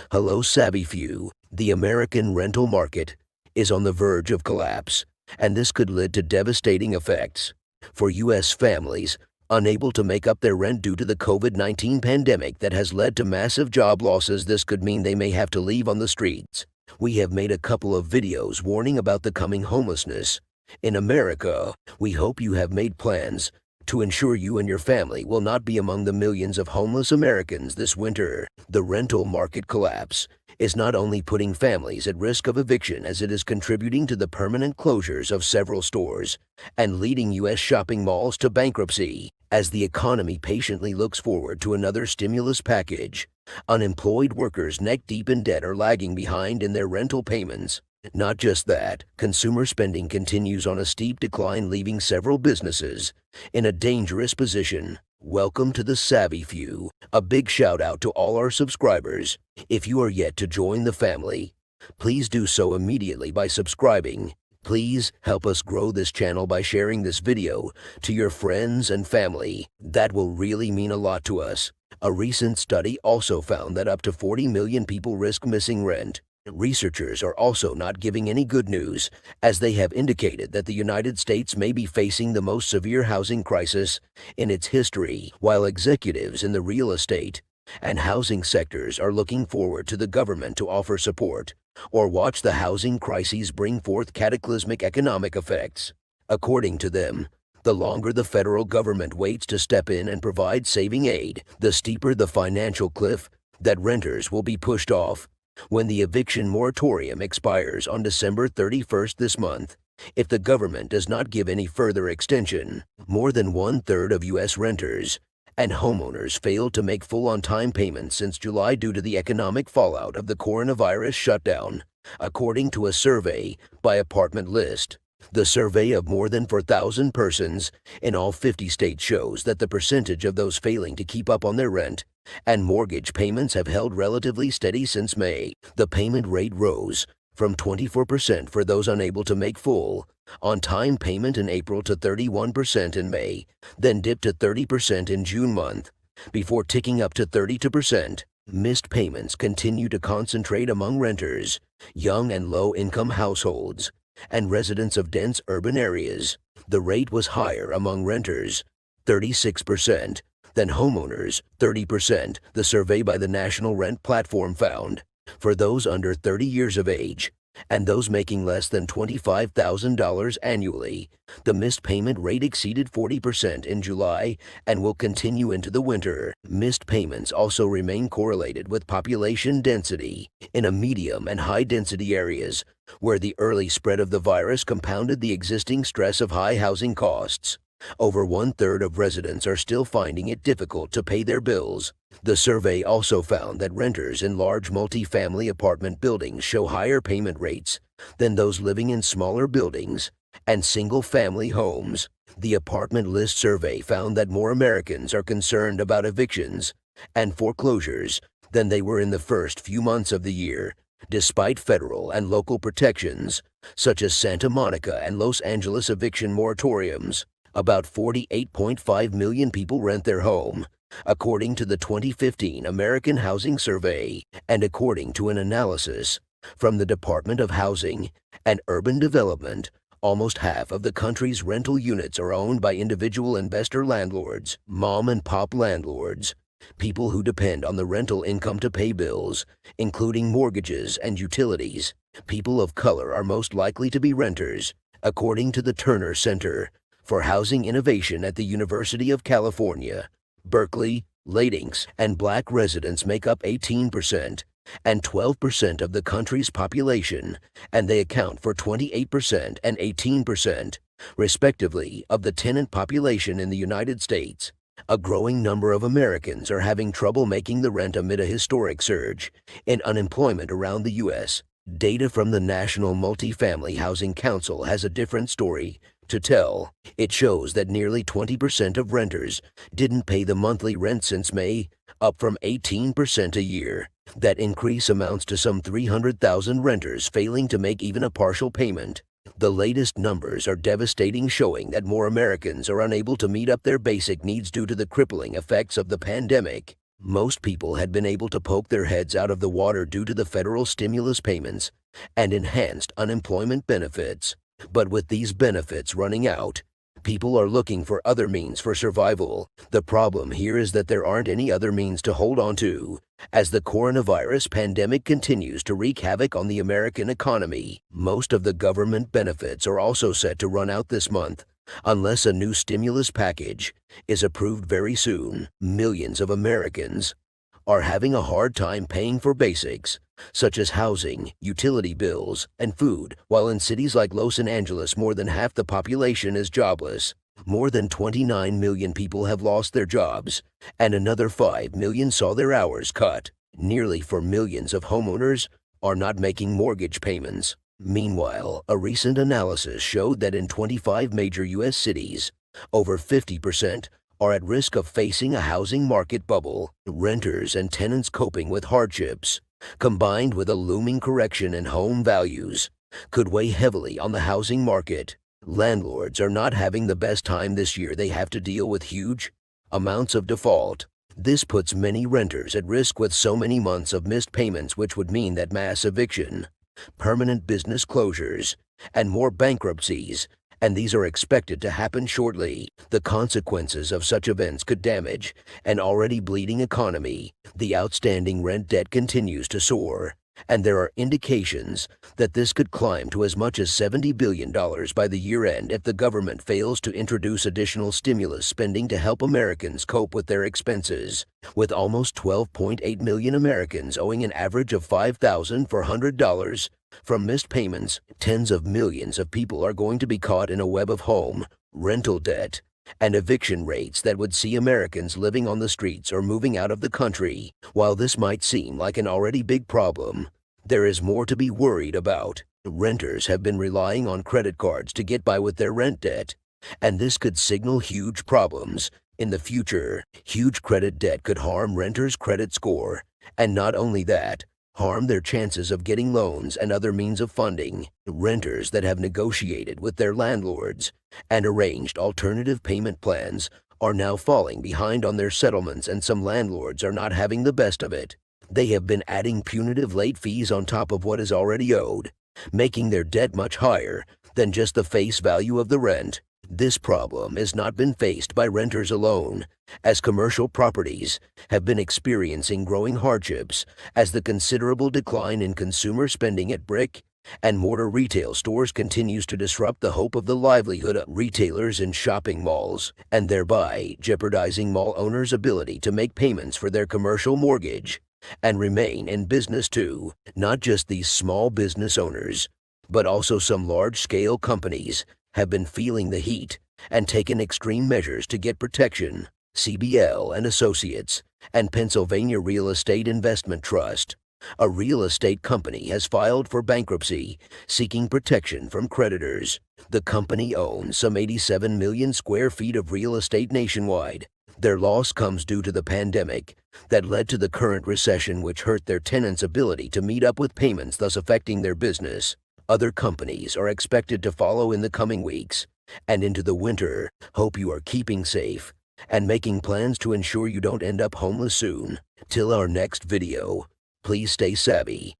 Hello, savvy few. The American rental market is on the verge of collapse, and this could lead to devastating effects for U.S. families unable to make up their rent due to the COVID-19 pandemic that has led to massive job losses. This could mean they may have to leave on the streets. We have made a couple of videos warning about the coming homelessness in America. We hope you have made plans to ensure you and your family will not be among the millions of homeless Americans this winter. The rental market collapse is not only putting families at risk of eviction, as it is contributing to the permanent closures of several stores and leading U.S. shopping malls to bankruptcy. As the economy patiently looks forward to another stimulus package, unemployed workers neck deep in debt are lagging behind in their rental payments. Not just that, consumer spending continues on a steep decline, leaving several businesses in a dangerous position. Welcome to the Savvy Few. A big shout out to all our subscribers. If you are yet to join the family, please do so immediately by subscribing. Please help us grow this channel by sharing this video to your friends and family. That will really mean a lot to us. A recent study also found that up to 40 million people risk missing rent. Researchers are also not giving any good news, as they have indicated that the United States may be facing the most severe housing crisis in its history, while executives in the real estate and housing sectors are looking forward to the government to offer support or watch the housing crises bring forth cataclysmic economic effects. According to them, the longer the federal government waits to step in and provide saving aid, the steeper the financial cliff that renters will be pushed off. When the eviction moratorium expires on December 31st this month, if the government does not give any further extension, more than 1/3 of U.S. renters and homeowners failed to make full on-time payments since July due to the economic fallout of the coronavirus shutdown, according to a survey by Apartment List. The survey of more than 4,000 persons in all 50 states shows that the percentage of those failing to keep up on their rent and mortgage payments have held relatively steady since May. The payment rate rose from 24% for those unable to make full on-time payment in April to 31% in May, then dipped to 30% in June month, before ticking up to 32%. Missed payments continue to concentrate among renters, young and low-income households, and residents of dense urban areas. The rate was higher among renters, 36%, than homeowners, 30%, the survey by the National Rent Platform found. For those under 30 years of age and those making less than $25,000 annually, the missed payment rate exceeded 40% in July and will continue into the winter. Missed payments also remain correlated with population density in a medium and high-density areas, where the early spread of the virus compounded the existing stress of high housing costs. Over 1/3 of residents are still finding it difficult to pay their bills. The survey also found that renters in large multi-family apartment buildings show higher payment rates than those living in smaller buildings and single-family homes. The Apartment List survey found that more Americans are concerned about evictions and foreclosures than they were in the first few months of the year, despite federal and local protections, such as Santa Monica and Los Angeles eviction moratoriums. About 48.5 million people rent their home, according to the 2015 American Housing Survey, and according to an analysis from the Department of Housing and Urban Development, almost half of the country's rental units are owned by individual investor landlords, mom-and-pop landlords, people who depend on the rental income to pay bills, including mortgages and utilities. People of color are most likely to be renters, according to the Turner Center for Housing Innovation at the University of California, Berkeley. Latinx and Black residents make up 18% and 12% of the country's population, and they account for 28% and 18%, respectively, of the tenant population in the United States. A growing number of Americans are having trouble making the rent amid a historic surge in unemployment around the U.S. Data from the National Multifamily Housing Council has a different story to tell. It shows that nearly 20% of renters didn't pay the monthly rent since May, up from 18% a year. That increase amounts to some 300,000 renters failing to make even a partial payment. The latest numbers are devastating, showing that more Americans are unable to meet up their basic needs due to the crippling effects of the pandemic. Most people had been able to poke their heads out of the water due to the federal stimulus payments and enhanced unemployment benefits. But with these benefits running out, people are looking for other means for survival. The problem here is that there aren't any other means to hold on to, as the coronavirus pandemic continues to wreak havoc on the American economy. Most of the government benefits are also set to run out this month, unless a new stimulus package is approved very soon. Millions of Americans are having a hard time paying for basics, such as housing, utility bills, and food, while in cities like Los Angeles more than half the population is jobless. More than 29 million people have lost their jobs, and another 5 million saw their hours cut. Nearly 4 million of homeowners are not making mortgage payments. Meanwhile, a recent analysis showed that in 25 major U.S. cities, over 50% are at risk of facing a housing market bubble. Renters and tenants coping with hardships, combined with a looming correction in home values, could weigh heavily on the housing market. Landlords are not having the best time this year. They have to deal with huge amounts of default. This puts many renters at risk with so many months of missed payments, which would mean that mass eviction, permanent business closures, and more bankruptcies, and these are expected to happen shortly. The consequences of such events could damage an already bleeding economy. The outstanding rent debt continues to soar, and there are indications that this could climb to as much as $70 billion by the year end if the government fails to introduce additional stimulus spending to help Americans cope with their expenses. With almost 12.8 million Americans owing an average of $5,400 from missed payments, tens of millions of people are going to be caught in a web of home, rental debt, and eviction rates that would see Americans living on the streets or moving out of the country. While this might seem like an already big problem, there is more to be worried about. Renters have been relying on credit cards to get by with their rent debt, and this could signal huge problems in the future. Huge credit debt could harm renters' credit score, and not only that, harm their chances of getting loans and other means of funding. Renters that have negotiated with their landlords and arranged alternative payment plans are now falling behind on their settlements, and some landlords are not having the best of it. They have been adding punitive late fees on top of what is already owed, making their debt much higher than just the face value of the rent. This problem has not been faced by renters alone, as commercial properties have been experiencing growing hardships as the considerable decline in consumer spending at brick and mortar retail stores continues to disrupt the hope of the livelihood of retailers in shopping malls, and thereby jeopardizing mall owners' ability to make payments for their commercial mortgage and remain in business too. Not just these small business owners, but also some large-scale companies have been feeling the heat and taken extreme measures to get protection. CBL and Associates and Pennsylvania Real Estate Investment Trust, a real estate company, has filed for bankruptcy, seeking protection from creditors. The company owns some 87 million square feet of real estate nationwide. Their loss comes due to the pandemic that led to the current recession, which hurt their tenants' ability to meet up with payments, thus affecting their business. Other companies are expected to follow in the coming weeks and into the winter. Hope you are keeping safe and making plans to ensure you don't end up homeless soon. Till our next video, please stay savvy.